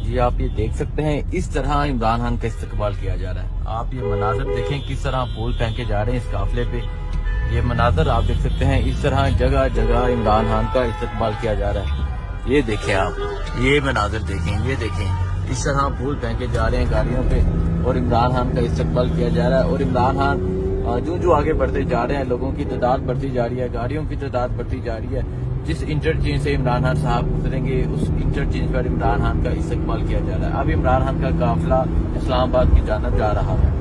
जी आप ये देख सकते हैं इस तरह इमरान खान का इस्तकबाल किया जा रहा है। आप ये मनाजर देखें किस तरह फूल फेंके के जा रहे हैं इस काफिले पे। ये मनाजर आप देख सकते हैं इस तरह जगह जगह इमरान खान का इस्तकबाल किया जा रहा है। ये देखें आप, ये मनाजर देखें, ये देखें इस तरह फूल फेंके जा रहे हैं गाड़ियों पे और इमरान खान का इस्तकबाल किया जा रहा है। और इमरान खान जो आगे बढ़ते जा रहे हैं, लोगों की तादाद बढ़ती जा रही है, गाड़ियों की तादाद बढ़ती जा रही है। जिस इंटरचेंज से इमरान खान साहब गुजरेंगे उस इंटरचेंज पर इमरान खान का इस्तकबाल किया जा रहा है। अब इमरान खान का काफिला इस्लामाबाद की जानब जा रहा है।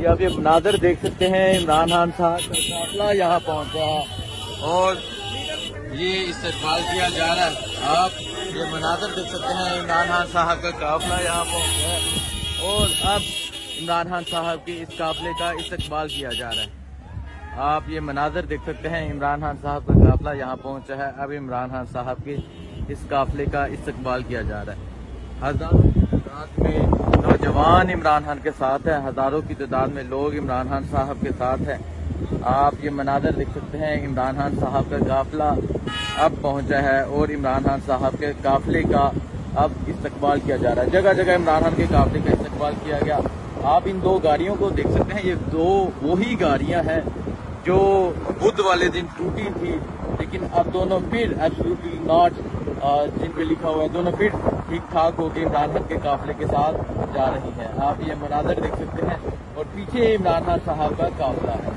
आप ये मनाजर देख सकते हैं, इमरान खान साहब का काफिला यहाँ पहुंचा और ये इस्तकबाल किया जा रहा है। आप ये मनाजर देख सकते हैं, इमरान खान साहब का काफिला यहाँ पहुंचा है और अब इमरान खान साहब के इस काफिले का इस्तकबाल किया जा रहा है। आप ये मनाजर देख सकते हैं, इमरान खान साहब का काफिला यहाँ पहुंचा है। अब इमरान खान साहब के इस काफिले का इस्तकबाल किया जा रहा है। हजारों की तादाद में नौजवान इमरान खान के साथ है, हजारों की तादाद में लोग इमरान खान साहब के साथ हैं। आप ये मनाजर देख सकते हैं, इमरान खान साहब का काफिला अब पहुंचा है और इमरान खान साहब के काफिले का अब इस्तकबाल किया जा रहा है। जगह जगह इमरान खान के काफिले का इस्तकबाल किया गया। आप इन दो गाड़ियों को देख सकते हैं, ये दो वही गाड़ियां हैं जो बुध वाले दिन टूटी थी, लेकिन अब दोनों फिर एब्सोल्युटली नॉट जिन पे लिखा हुआ है, दोनों फिर ठीक ठाक होकर इमरान खान के काफिले के साथ जा रही हैं। आप ये मनाजर देख सकते हैं और पीछे इमरान खान साहब का काफिला है।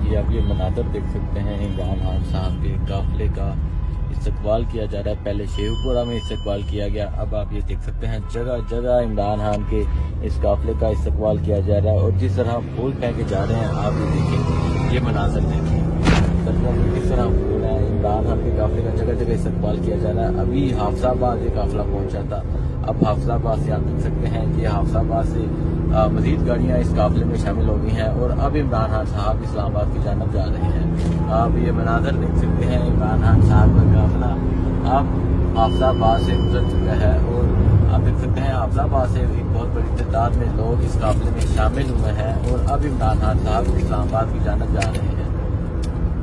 ये आप ये मनाजर देख सकते हैं, इमरान खान साहब के काफिले का इस्तकबाल किया जा रहा है। पहले शेखपुरा में इस्तकबाल किया गया, अब आप ये देख सकते हैं जगह जगह इमरान खान के इस काफिले का इस्तकबाल किया जा रहा है। और जिस तरह फूल फेंके जा रहे हैं आप ये देखें, ये मनाजर देखें किस तरह फूल है। इमरान खान के काफिले का जगह जगह इस्तकबाल किया जा रहा है। अभी हाफिजाबाद ये काफिला पहुंचा था, अब हाफिजाबाद से आप देख सकते हैं कि हाफिजाबाद से मजीद गाड़ियां इस काफिले में शामिल हो गई हैं और अब इमरान खान साहब इस्लामाबाद की जानब जा रहे हैं। आप ये मनाजर देख सकते हैं, इमरान खान साहब का काफिला अब हाफिजाबाद से गुजर चुका है और आप देख सकते हैं हाफिजाबाद से एक बहुत बड़ी तादाद में लोग इस काफिले में शामिल हुए हैं और अब इमरान खान साहब इस्लामाबाद की जानब जा रहे हैं।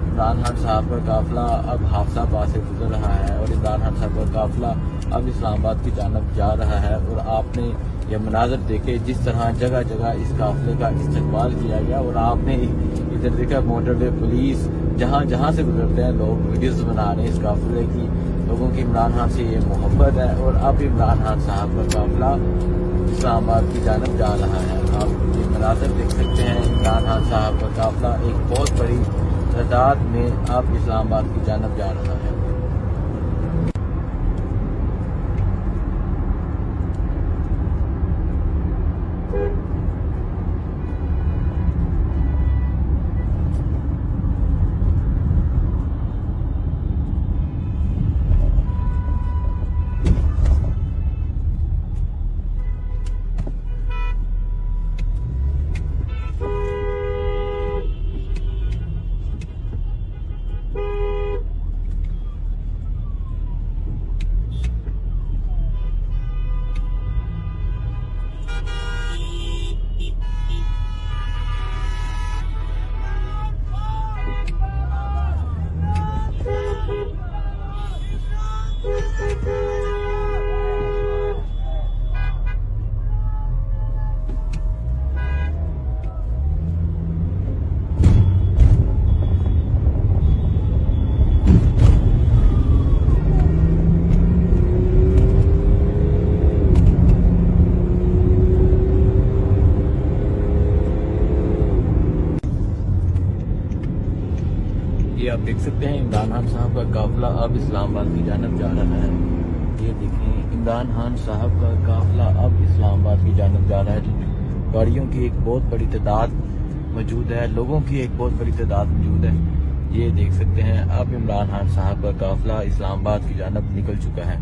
इमरान खान साहब का काफिला अब हाफिजाबाद से गुजर रहा है और इमरान खान साहब का काफिला अब इस्लामाबाद की जानब जा रहा है। और आपने ये मनाजर देखे जिस तरह जगह जगह इस काफिले का इस्तकबाल किया गया और आपने इधर देखा मोटरवे पुलिस जहाँ जहाँ से गुजरते हैं लोग वीडियोस बना रहे हैं इस काफिले की। लोगों की इमरान खान से ये मोहब्बत है और अब इमरान खान साहब का काफिला इस्लामाबाद की जानब जा रहा है। आप ये मनाजर देख सकते हैं, इमरान खान साहब का काफिला एक बहुत बड़ी तादाद में अब इस्लामाबाद की जानब जा रहा है। ये आप देख सकते हैं इमरान खान साहब का काफिला अब इस्लामाबाद की जानब जा रहा है। ये देखें इमरान खान साहब का काफिला अब इस्लामाबाद की जानब जा रहा है। गाड़ियों की एक बहुत बड़ी तादाद मौजूद है, लोगों की एक बहुत बड़ी तादाद मौजूद है। ये देख सकते हैं अब इमरान खान साहब का काफिला इस्लामाबाद की जानब निकल चुका है।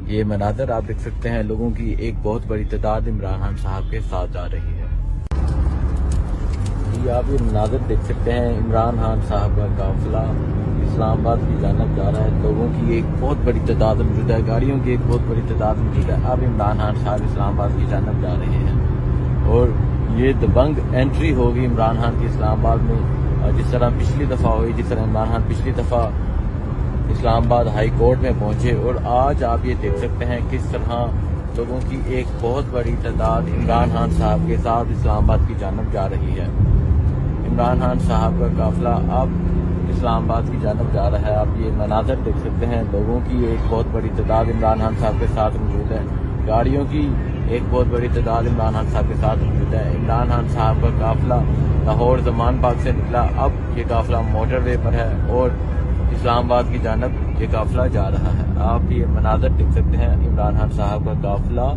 ये मनाजर आप देख सकते हैं, लोगों की एक बहुत बड़ी तादाद इमरान खान साहब के साथ जा रही है। ये आप ये मनाजर देख सकते हैं, इमरान खान साहब का काफिला इस्लामाबाद की जानब जा रहा है। लोगों की एक बहुत बड़ी तादाद मौजूद है, गाड़ियों की एक बहुत बड़ी तादाद मौजूद है। अब इमरान खान साहब इस्लामाबाद की जानब जा रहे हैं और ये दबंग एंट्री होगी इमरान खान की इस्लामाबाद में। जिस तरह पिछली दफ़ा हुई, जिस तरह इमरान खान पिछली दफ़ा इस्लामाबाद हाई कोर्ट में पहुंचे, और आज आप ये देख सकते हैं किस तरह लोगों की एक बहुत बड़ी तादाद इमरान खान साहब के साथ इस्लामाबाद की जानब जा रही है। इमरान खान साहब का काफिला अब इस्लामाबाद की जानब जा रहा है। आप ये मनाजर देख सकते हैं, लोगों की एक बहुत बड़ी तादाद इमरान खान साहब के साथ मौजूद है, गाड़ियों की एक बहुत बड़ी तादाद इमरान खान साहब के साथ मौजूद है। इमरान खान साहब का काफिला लाहौर जमान बाग से निकला, अब ये काफिला मोटरवे पर है और इस्लामाबाद की जानब ये काफिला जा रहा है। आप ये मनाजर देख सकते हैं, इमरान खान साहब का काफिला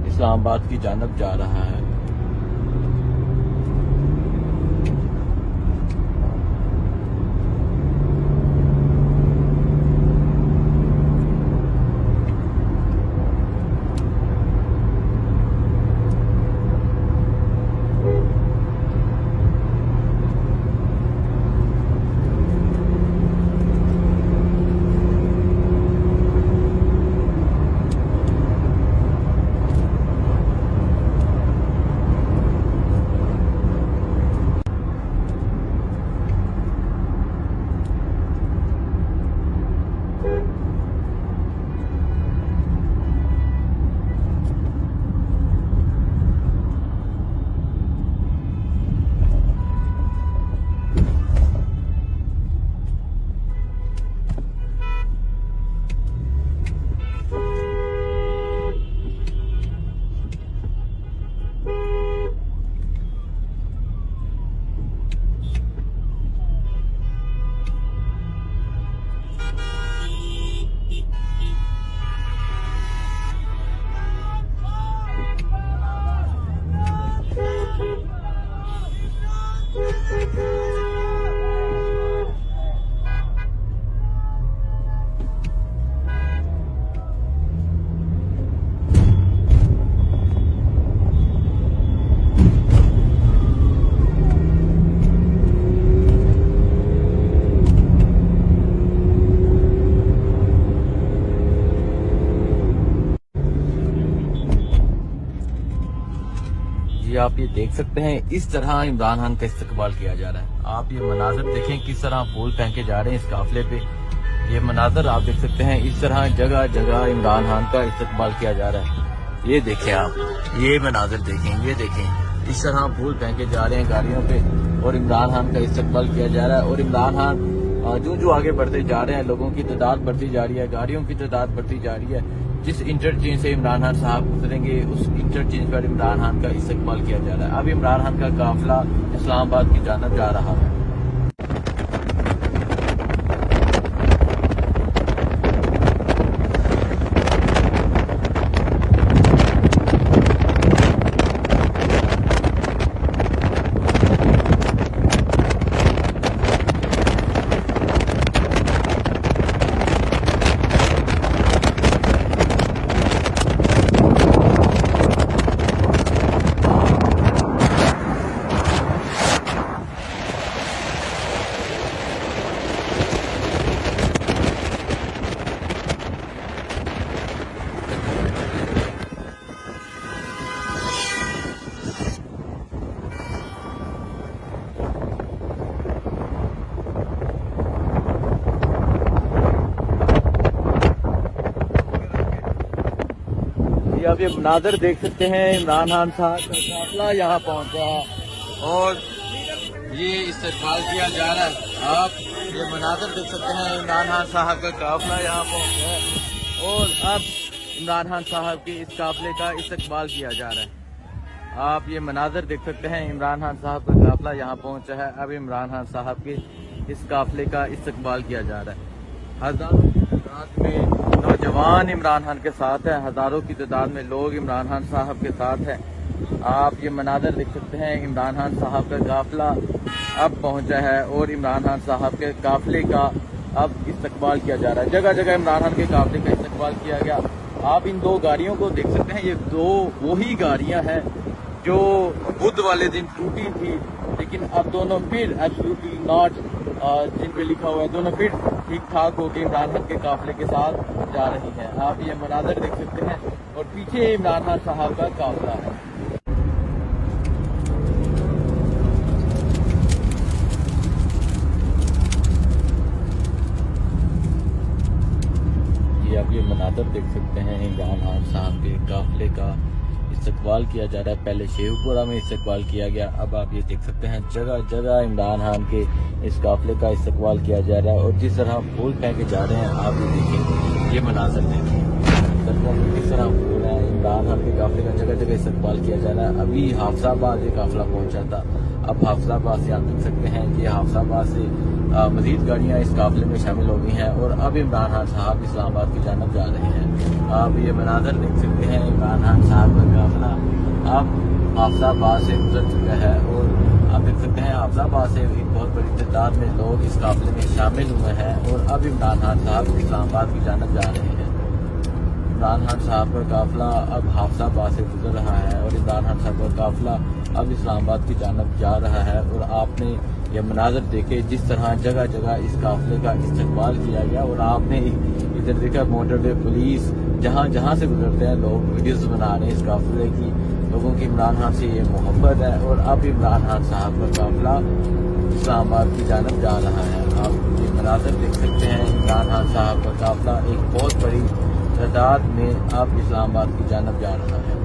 इस्लामाबाद की जानब जा रहा है। आप ये देख सकते हैं, इस तरह इमरान खान का इस्तकबाल किया जा रहा है। आप ये मनाजर देखें, किस तरह फूल फेंके जा रहे हैं इस काफिले पे। ये मनाजर आप देख सकते हैं, इस तरह जगह जगह इमरान खान का इस्तकबाल किया जा रहा है। ये देखें आप, ये मनाजर देखें, ये देखें, इस तरह फूल फेंके जा रहे हैं गाड़ियों पे और इमरान खान का इस्तकबाल किया जा रहा है। और इमरान खान जो आगे बढ़ते जा रहे हैं, लोगों की तादाद बढ़ती जा रही है, गाड़ियों की तादाद बढ़ती जा रही है। जिस इंटरचेंज से इमरान खान साहब गुजरेंगे, उस इंटरचेंज पर इमरान खान का इस्तकबाल किया जा रहा है। अब इमरान खान का काफिला इस्लामाबाद की जानब जा रहा है। आप ये मनाजर देख सकते हैं, इमरान खान साहब का काफिला यहाँ पहुँचा और ये इस्तकबाल किया जा रहा है। आप ये मनाजर देख सकते हैं, इमरान खान साहब का काफिला यहाँ पहुँचा है और अब इमरान खान साहब के इस काफिले का इस्तकबाल किया जा रहा है। आप ये मनाजर देख सकते हैं, इमरान खान साहब का काफिला यहाँ पहुँचा है। अब इमरान खान साहब के इस काफिले का इस्तकबाल किया जा रहा है। हजारों की तादाद में नौजवान इमरान खान के साथ है, हजारों की तादाद में लोग इमरान खान साहब के साथ हैं। आप ये मनाजर देख सकते हैं, इमरान खान साहब का काफिला अब पहुंचा है और इमरान खान साहब के काफिले का अब इस्तकबाल किया जा रहा है। जगह जगह इमरान खान के काफिले का इस्तकबाल किया गया। आप इन दो गाड़ियों को देख सकते हैं, ये दो वही गाड़ियां हैं जो बुध वाले दिन टूटी थी, लेकिन अब दोनों फिर एब्सोल्युटली नॉट जिन पे लिखा हुआ है, दोनों फिर ठीक ठाक होकर इमरान खान के काफिले के साथ जा रही हैं। आप ये मनाजर देख सकते हैं और पीछे इमरान खान साहब का काफिला है। ये आप ये मनाजर देख सकते हैं, इमरान खान साहब के काफिले का इस्तकबाल किया जा रहा है। पहले शेखपुरा में इस्तकबाल किया गया, अब आप ये देख सकते हैं जगह जगह इमरान खान के इस काफिले का इस्तकबाल किया जा रहा है। और जिस तरह फूल फेंके जा रहे हैं, आप ये देखें, ये मनाजर देखें किस तरह फूल है। इमरान खान के काफिले का जगह जगह इस्तकबाल किया जा रहा है। अभी हाफिजाबाद ये काफिला पहुंचा था, अब हाफिजाबाद से आप देख सकते हैं कि हाफिजाबाद से मजीद गाड़ियां इस काफिले में शामिल हो गई हैं और अब इमरान खान साहब इस्लामाबाद की जानब जा रहे हैं। आप ये मनाजर देख सकते हैं, इमरान खान साहब का काफिला अब हाफिजाबाद से गुजर चुका है और आप देख सकते हैं हाफिजाबाद से एक बहुत बड़ी तादाद में लोग इस काफिले में शामिल हुए हैं और अब इमरान खान साहब इस्लामाबाद की जानब जा रहे हैं। इमरान खान साहब का काफिला अब हाफिजाबाद से गुजर रहा है और इमरान खान साहब का काफिला अब इस्लामाबाद की जानब जा रहा है। और आपने ये मनाजर देखे जिस तरह जगह जगह इस काफिले का इस्तकबाल किया गया और आपने इधर देखा मोटरवे पुलिस जहाँ जहाँ से गुजरते हैं लोग वीडियोस बना रहे हैं इस काफिले की। लोगों की इमरान खान से ये मोहब्बत है और अब इमरान खान साहब का काफिला इस्लामाबाद की जानब जा रहा है। आप ये मनाजर देख सकते हैं, इमरान खान साहब का काफिला एक बहुत बड़ी तादाद में अब इस्लामाबाद की जानब जा रहा है।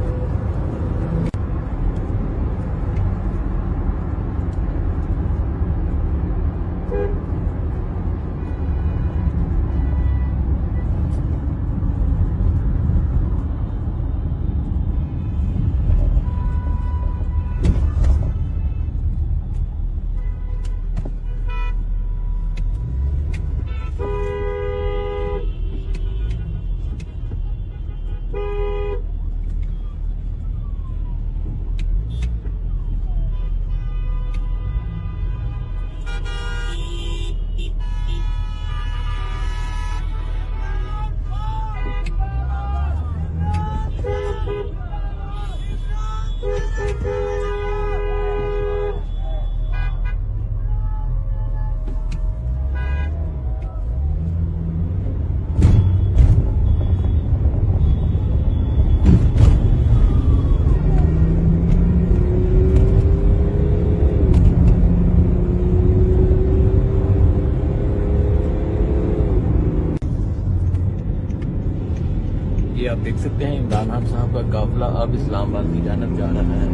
ये आप देख सकते हैं, इमरान खान साहब का काफिला अब इस्लामाबाद की जानब जा रहा है।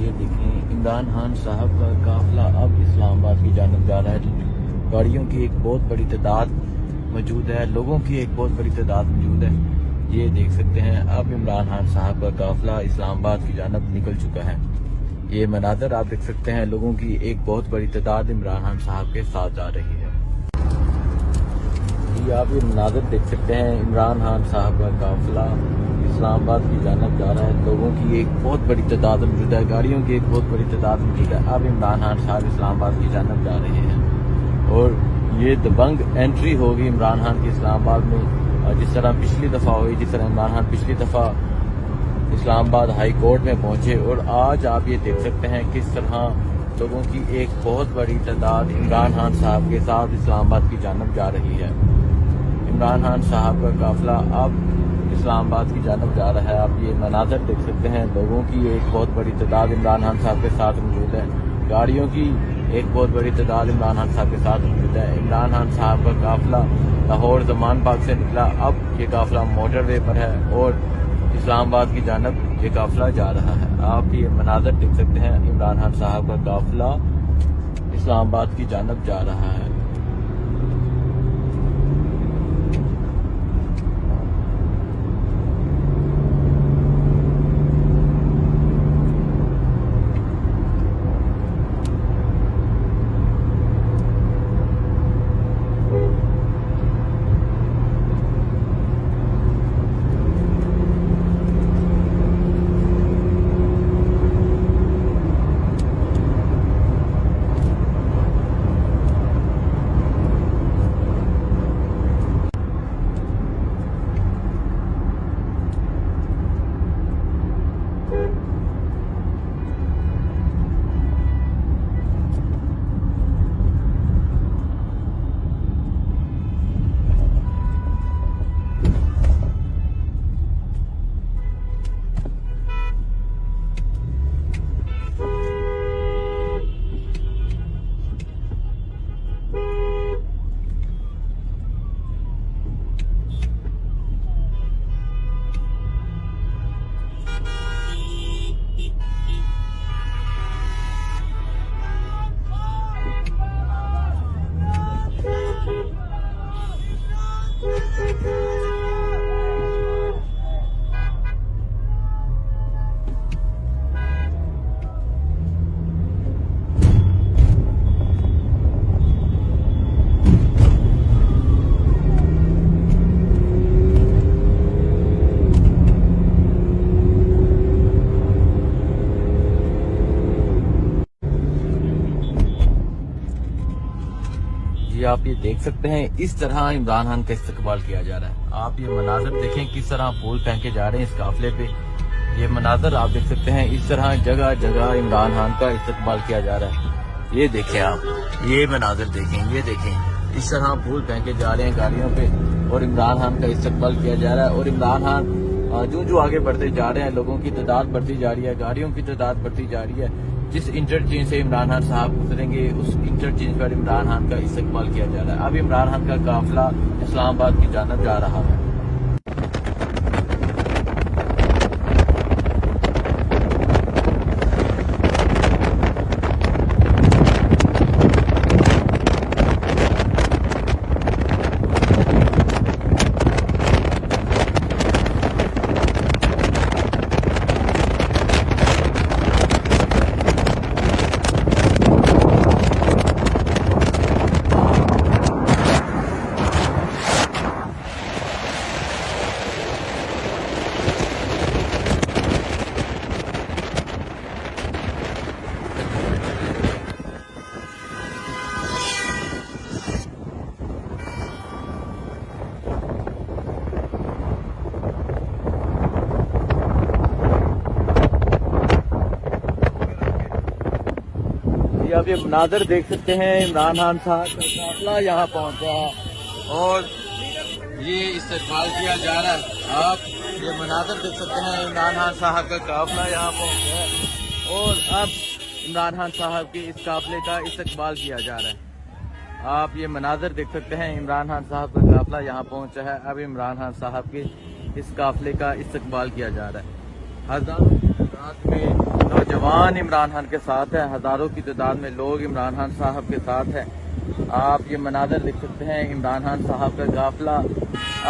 ये देखें, इमरान खान साहब का काफिला अब इस्लामाबाद की जानब जा रहा है। गाड़ियों की एक बहुत बड़ी तादाद मौजूद है, लोगों की एक बहुत बड़ी तादाद मौजूद है। ये देख सकते हैं, अब इमरान खान साहब का काफिला इस्लामाबाद की जानब निकल चुका है। ये मनाजर आप देख सकते हैं, लोगों की एक बहुत बड़ी तादाद इमरान खान साहब के साथ जा रही है। ये आप ये मनाजर देख सकते हैं, इमरान खान साहब का काफिला इस्लामाबाद की जानब जा रहा है। लोगों की एक बहुत बड़ी तादाद मौजूद है, गाड़ियों की एक बहुत बड़ी तादाद मौजूद है। अब इमरान खान साहब इस्लामाबाद की जानब जा रहे हैं और ये दबंग एंट्री होगी इमरान खान की इस्लामाबाद में। जिस तरह पिछली दफ़ा हुई, जिस तरह इमरान खान पिछली दफ़ा इस्लामाबाद हाई कोर्ट में पहुंचे, और आज आप ये देख सकते हैं किस तरह लोगों की एक बहुत बड़ी तादाद इमरान खान साहब के साथ इस्लामाबाद की जानब जा रही है। इमरान खान साहब का काफिला अब इस्लामाबाद की जानब जा रहा है। आप ये मनाजर देख सकते हैं, लोगों की एक बहुत बड़ी तादाद इमरान खान साहब के साथ मौजूद है, गाड़ियों की एक बहुत बड़ी तादाद इमरान खान साहब के साथ मौजूद है। इमरान खान साहब का काफिला लाहौर जमान बाग से निकला, अब ये काफिला मोटरवे पर है और इस्लामाबाद की जानब ये काफिला जा रहा है। आप ये मनाजर देख सकते हैं, इमरान खान साहब का काफिला इस्लामाबाद की जानब जा रहा है। आप ये देख सकते हैं इस तरह इमरान खान का इस्तकबाल किया जा रहा है। आप ये मनाजर देखें किस तरह फूल फेंके जा रहे हैं इस काफिले पे। ये मनाजर आप देख सकते हैं इस तरह जगह जगह इमरान खान का इस्तकबाल किया जा रहा है। ये देखें आप, ये मनाजर देखें, ये देखें इस तरह फूल फेंके जा रहे हैं गाड़ियों पे और इमरान खान का इस्तकबाल किया जा रहा है। और इमरान खान जो आगे बढ़ते जा रहे हैं, लोगों की तादाद बढ़ती जा रही है, गाड़ियों की तादाद बढ़ती जा रही है। जिस इंटरचेंज से इमरान खान साहब गुजरेंगे उस इंटरचेंज पर इमरान खान का इस्तकबाल किया जा रहा है। अब इमरान खान का काफिला इस्लामाबाद की जानब जा रहा है। आप ये मनाजर देख सकते हैं, इमरान खान साहब का काफिला यहाँ पहुंचा और ये इस्तकबाल किया जा रहा है। आप ये मनाजर देख सकते हैं, इमरान खान साहब का काफिला यहाँ पहुंचा है और अब इमरान खान साहब के इस काफिले का इस्तकबाल किया जा रहा है। आप ये मनाजर देख सकते हैं, इमरान खान साहब का काफिला यहाँ पहुंचा है। अब इमरान खान साहब के इस काफिले का इस्तकबाल किया जा रहा है। हजारों की तादाद में नौजवान इमरान खान के साथ है, हजारों की तादाद में लोग इमरान खान साहब के साथ हैं। आप ये मनाजर देख सकते हैं, इमरान खान साहब का काफिला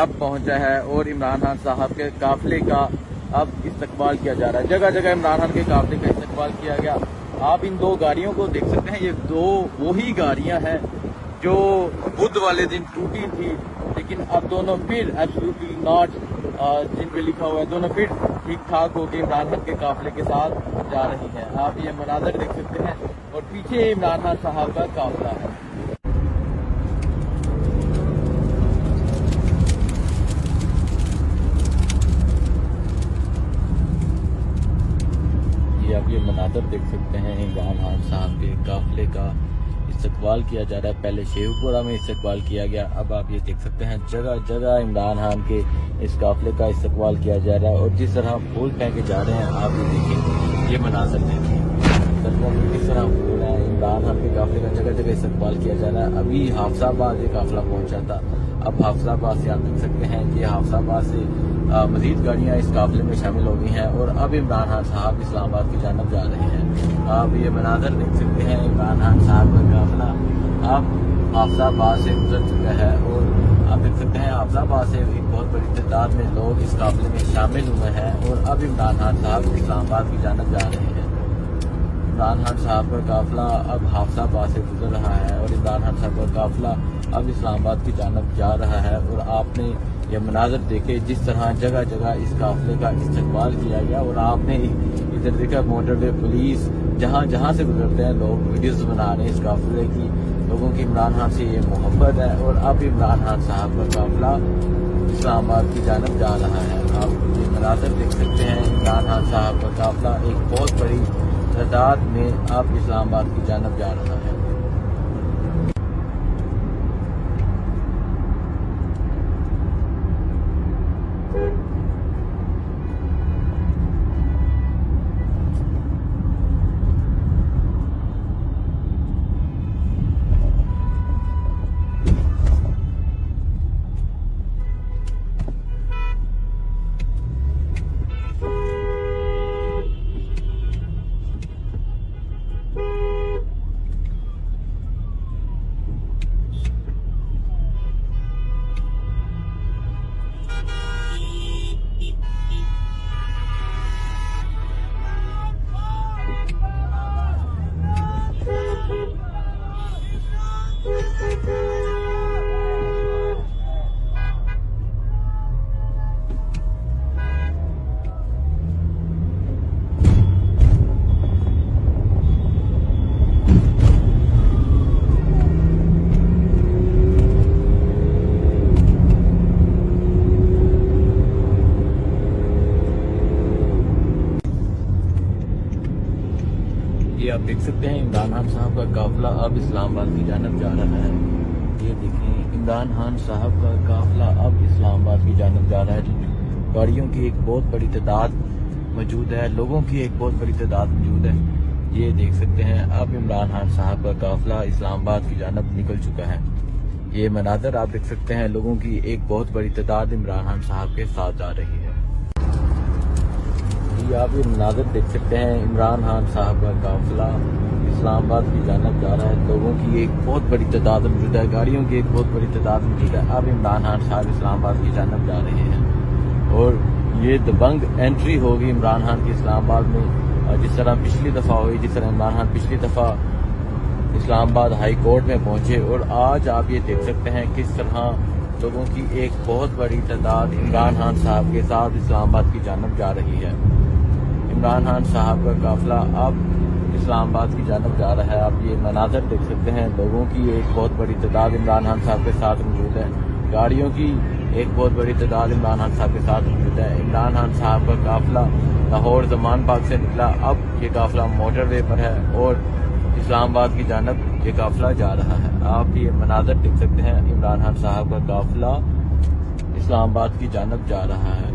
अब पहुंचा है और इमरान खान साहब के काफिले का अब इस्तकबाल किया जा रहा है। जगह जगह इमरान खान के काफिले का इस्तकबाल किया गया। आप इन दो गाड़ियों को देख सकते हैं, ये दो वही गाड़ियां हैं जो बुध वाले दिन टूटी थी, लेकिन अब दोनों फिर एब्सोल्युटली नॉट जिन पे लिखा हुआ है, दोनों फिर ठीक ठाक होकर इमरान खान के काफिले के साथ जा रही है। आप ये मनाजर देख सकते हैं और पीछे इमरान खान साहब का काफिला है। ये आप ये मनाजर देख सकते हैं, इमरान खान साहब के काफिले का इस्तकबाल किया जा रहा है। पहले शेखपुरा में इस्तकबाल किया गया, अब आप ये देख सकते हैं जगह जगह इमरान खान के इस काफिले का इस्तकबाल किया जा रहा है। और जिस तरह फूल फेंके जा रहे हैं आप ये देखिए, ये मनाजर देखिए किस तरह फूल है। इमरान खान के काफिले का जगह जगह इस्तकबाल किया जा रहा है। अभी हाफिजाबाद ये काफिला पहुंचा था, अब हाफिजाबाद से आप देख सकते हैं कि हाफिजाबाद से मजीद गाड़ियां इस काफिले में शामिल हो गई हैं और अब इमरान खान साहब इस्लामाबाद की जानब जा रहे हैं। आप ये मनाजर देख सकते हैं, इमरान खान साहब का काफिला अब हाफिजाबाद से गुजर चुका है और आप देख सकते हैं हाफिजाबाद से एक बहुत बड़ी तादाद में लोग इस काफिले में शामिल हुए हैं और अब इमरान खान साहब इस्लामाबाद की जानब जा रहे हैं। इमरान खान साहब का काफिला अब हाफिजाबाद से गुजर रहा है और इमरान खान साहब का काफिला अब इस्लामाबाद की जानब जा रहा है। और आपने ये मनाजर देखे जिस तरह जगह जगह इस काफिले का इस्तकबाल किया गया और आपने इधर देखा मोटरवे पुलिस जहाँ जहाँ से गुजरते हैं लोग वीडियोस बना रहे हैं इस काफिले की। लोगों की इमरान खान से ये मोहब्बत है और अब इमरान खान साहब का काफिला इस्लामाबाद की जानब जा रहा है। आप ये मनाजर देख सकते हैं, इमरान खान साहब का काफिला एक बहुत बड़ी तादाद में अब इस्लामाबाद की जानब जा रहा है। देख सकते हैं इमरान खान साहब का काफिला अब इस्लामाबाद की जानब जा रहा है। ये देखें इमरान खान साहब का काफिला अब इस्लामाबाद की जानब जा रहा है। गाड़ियों की एक बहुत बड़ी तादाद मौजूद है, लोगों की एक बहुत बड़ी तादाद मौजूद है। ये देख सकते हैं अब इमरान खान साहब का काफिला इस्लामाबाद की जानब निकल चुका है। ये मनाजर आप देख सकते हैं, लोगों की एक बहुत बड़ी तादाद इमरान खान साहब के साथ जा रही है। ये आप ये मनाजर देख सकते हैं, इमरान खान साहब का काफिला इस्लामाबाद की जानब जा रहा है। लोगों की एक बहुत बड़ी तादाद मौजूद है, गाड़ियों की एक बहुत बड़ी तादाद मौजूद है। अब इमरान खान साहब इस्लामाबाद की जानब जा रहे हैं और ये दबंग एंट्री होगी इमरान खान की इस्लामाबाद में। जिस तरह पिछली दफ़ा हुई, जिस तरह इमरान खान पिछली दफ़ा इस्लामाबाद हाई कोर्ट में पहुंचे, और आज आप ये देख सकते हैं किस तरह लोगों की एक बहुत बड़ी तादाद इमरान खान साहब के साथ इस्लामाबाद की जानब जा रही है। इमरान खान साहब का काफिला अब इस्लामाबाद की जानब जा रहा है। आप ये मनाजर देख सकते हैं, लोगों की एक बहुत बड़ी तादाद इमरान खान साहब के साथ मौजूद है, गाड़ियों की एक बहुत बड़ी तादाद इमरान खान साहब के साथ मौजूद है। इमरान खान साहब का काफिला लाहौर जमान पाक से निकला, अब ये काफिला मोटरवे पर है और इस्लामाबाद की जानब ये काफिला जा रहा है। आप ये मनाजर देख सकते हैं, इमरान खान साहब का काफिला इस्लामाबाद की जानब जा रहा है।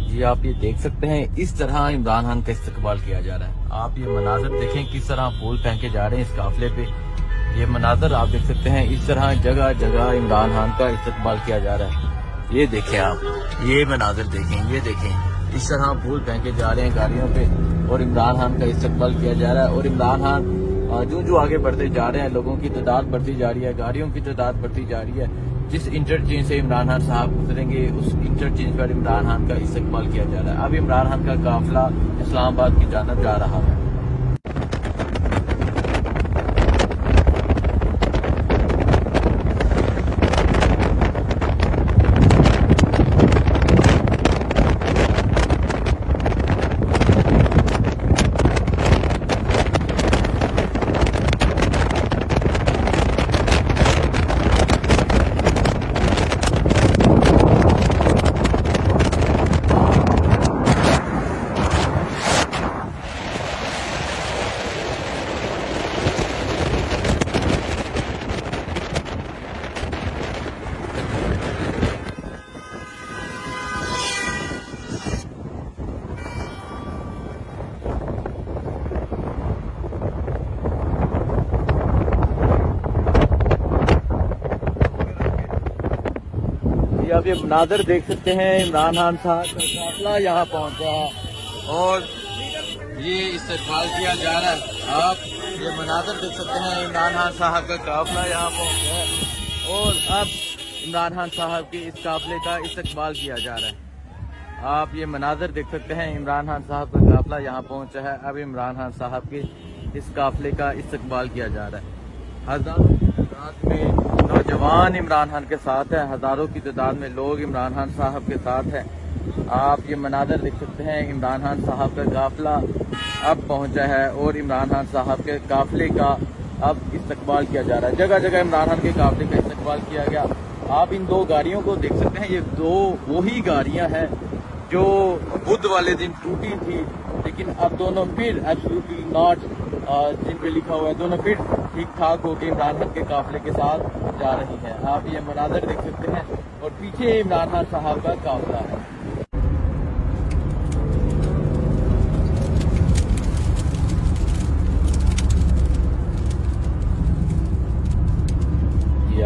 ये आप ये देख सकते हैं, इस तरह इमरान खान का इस्तकबाल किया जा रहा है। आप ये मनाजर देखें किस तरह फूल फेंके जा रहे हैं इस काफिले पे। ये मनाजर आप देख सकते हैं, इस तरह जगह जगह इमरान खान का इस्तकबाल किया जा रहा है। ये देखें आप, ये मनाजर देखें, ये देखें इस तरह फूल फेंके जा रहे हैं गाड़ियों पे और इमरान खान का इस्तकबाल किया जा रहा है। और इमरान खान जो आगे बढ़ते जा रहे हैं, लोगों की तादाद बढ़ती जा रही है, गाड़ियों की तादाद बढ़ती जा रही है। जिस इंटरचेंज से इमरान खान साहब गुजरेंगे उस इंटरचेंज पर इमरान खान का इस्तकबाल किया जा रहा है। अब इमरान खान का काफिला इस्लामाबाद की जानब जा रहा है। आप ये मनाजर देख सकते हैं, इमरान खान साहब का काफिला यहाँ पहुंचा और ये इस्तकबाल किया जा रहा है। आप ये मनाजर देख सकते हैं, इमरान खान साहब का काफिला यहाँ पहुंचा है और अब इमरान खान साहब के इस काफिले का इस्तकबाल किया जा रहा है। आप ये मनाजर देख सकते हैं, इमरान खान साहब का काफिला यहाँ पहुंचा है। अब इमरान खान साहब के इस काफिले का इस्तकबाल किया जा रहा है। हजारों की तादाद में नौजवान इमरान खान के साथ है, हजारों की तादाद में लोग इमरान खान साहब के साथ हैं। आप ये मनाजर देख सकते हैं, इमरान खान साहब का काफिला अब पहुंचा है और इमरान खान साहब के काफिले का अब इस्तकबाल किया जा रहा है। जगह जगह इमरान खान के काफिले का इस्तकबाल किया गया। आप इन दो गाड़ियों को देख सकते हैं, ये दो वही गाड़ियां हैं जो बुध वाले दिन टूटी थी, लेकिन अब दोनों फिर एब्सोल्युटली नॉट जिन पे लिखा हुआ है, दोनों फिर ठीक ठाक होकर इमरान खान के काफिले के साथ जा रही हैं। आप ये मनाजर देख सकते हैं और पीछे इमरान खान साहब का काफिला है।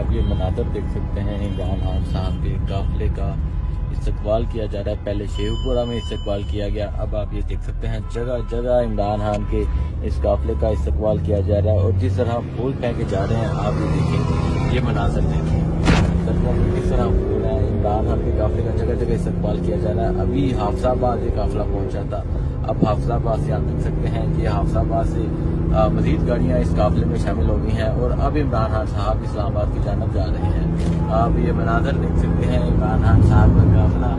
आप ये मनाजर देख सकते हैं, इमरान खान साहब के काफिले का इस्तकबाल किया जा रहा है। पहले शेखपुरा में इस्तकबाल किया गया, अब आप ये देख सकते हैं जगह जगह इमरान खान के इस काफिले का इस्तकबाल किया जा रहा है। और जिस तरह फूल फेंके जा रहे हैं, आप ये देखें, ये मनाजर देखें किस तरह फूल है। इमरान खान के काफिले का जगह जगह इस्तकबाल किया जा रहा है। अभी हाफिजाबाद ये काफिला पहुंचा था, अब हाफिजाबाद से आप देख सकते हैं कि हाफिजाबाद से मजीद गाड़ियां इस काफिले में शामिल हो गई हैं और अब इमरान खान साहब इस्लामाबाद की जानब जा रहे हैं। आप ये मनाजर देख सकते हैं, इमरान खान साहब का काफिला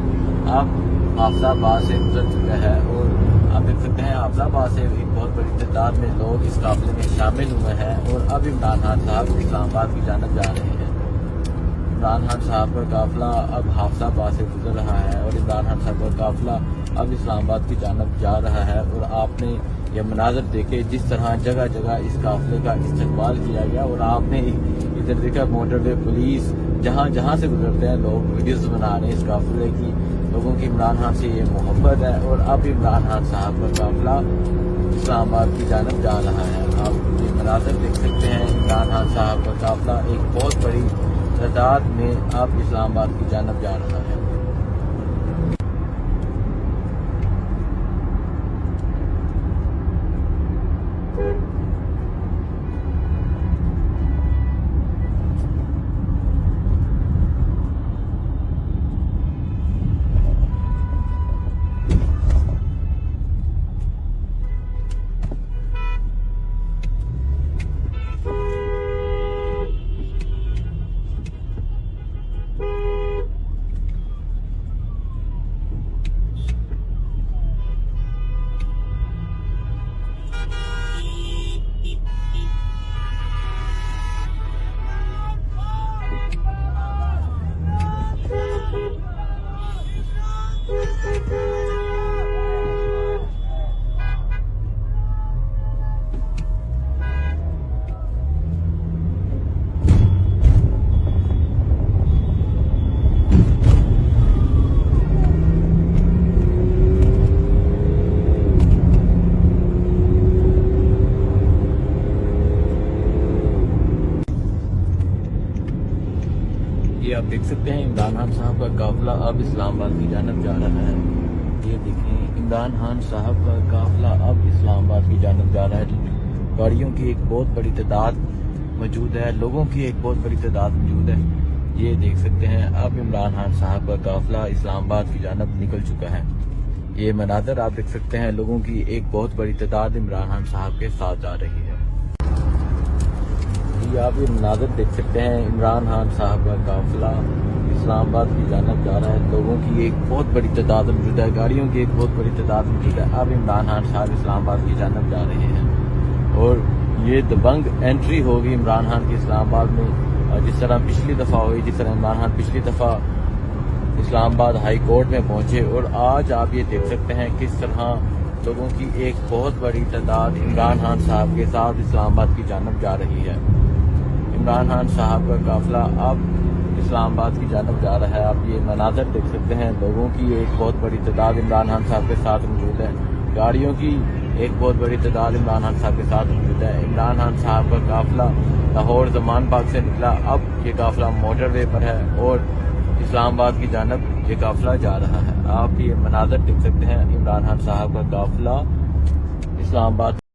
अब हाफिजाबाद से गुजर चुका है और आप देख सकते हैं हाफिजाबाद से एक बहुत बड़ी तादाद में लोग इस काफिले में शामिल हुए हैं और अब इमरान खान साहब इस्लामाबाद की जानब जा रहे हैं। इमरान खान साहब का काफिला अब हाफिजाबाद से गुजर रहा है और इमरान खान साहब का काफिला अब इस्लामाबाद की जानब जा रहा है। और आपने ये मनाजर देखे, जिस तरह जगह जगह इस काफिले का इस्तकबाल किया गया। और आपने इधर देखा मोटरवे पुलिस जहाँ जहाँ से गुजरते हैं लोग वीडियोस बना रहे हैं इस काफिले की। लोगों की इमरान खान से ये मोहब्बत है और अब इमरान खान साहब का काफिला इस्लामाबाद की जानब जा रहा है। आप ये मनाजर देख सकते हैं, इमरान खान साहब का काफिला एक बहुत बड़ी तादाद में अब इस्लामाबाद की जानब जा रहा है। ये आप देख सकते हैं, इमरान खान साहब का काफिला अब इस्लामाबाद की जानब जा रहा है। ये देखें, इमरान खान साहब का काफिला अब इस्लामाबाद की जानब जा रहा है। गाड़ियों की एक बहुत बड़ी तादाद मौजूद है, लोगों की एक बहुत बड़ी तादाद मौजूद है। ये देख सकते हैं, अब इमरान खान साहब का काफिला इस्लामाबाद की जानब निकल चुका है। ये मनाजर आप देख सकते हैं, लोगों की एक बहुत बड़ी तादाद इमरान खान साहब के साथ जा रही है। आप ये मनाजर देख सकते हैं, इमरान खान साहब का काफिला इस्लामाबाद की जानब जा रहा है। लोगों की एक बहुत बड़ी तादाद मौजूद है, गाड़ियों की एक बहुत बड़ी तादाद मौजूद है। अब इमरान खान साहब इस्लामाबाद की जानब जा रहे हैं और ये दबंग एंट्री होगी इमरान खान की इस्लामाबाद में। जिस तरह पिछली दफ़ा हुई, जिस तरह इमरान खान पिछली दफ़ा इस्लामाबाद हाई कोर्ट में पहुंचे, और आज आप ये देख सकते हैं किस तरह लोगों की एक बहुत बड़ी तादाद इमरान खान साहब के साथ इस्लामाबाद की जानब जा रही है। इमरान खान साहब का काफिला अब इस्लामाबाद की जानब जा रहा है। आप ये मनाजर देख सकते हैं, लोगों की एक बहुत बड़ी तादाद इमरान खान साहब के साथ मौजूद है, गाड़ियों की एक बहुत बड़ी तादाद इमरान खान साहब के साथ मौजूद है। इमरान खान साहब का काफिला लाहौर जमान बाग से निकला, अब ये काफिला मोटरवे पर है और इस्लामाबाद की जानब ये काफिला जा रहा है। आप ये मनाजर देख सकते हैं, इमरान खान साहब का काफिला इस्लामाबाद